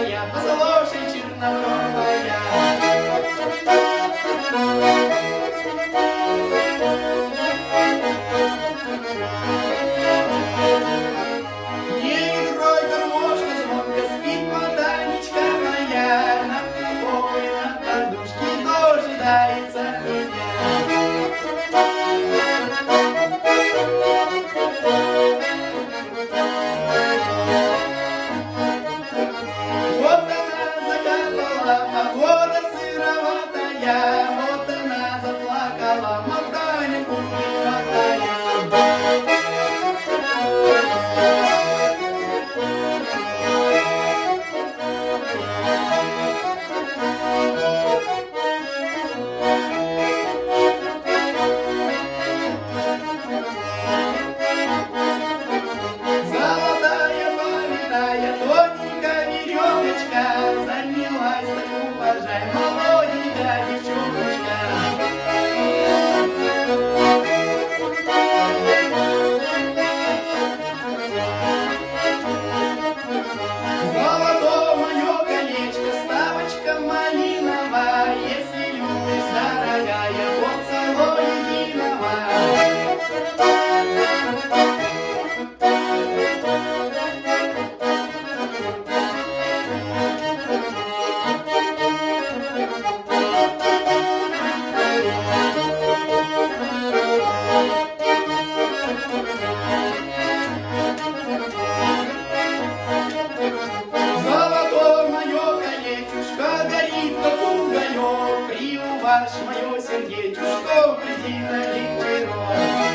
белая, послушай, чернобровая. Не играй гармошка, звонко спит ботаничка моя, на покое, на подушке дожидается меня. Вот она закапала, погода сыроватая, вот она заплакала, мотанку не мотая. Золотая, повитая, тоненькая веревочка, занялась, так уважай, молоденькая девчоночка. Золото мое колечко, ставочка малиновая, если любишь, дорогая, поцелуй единого. Золото мое колечушка горит, как уголек, приювашь мое сердечушко, приди на вечерок.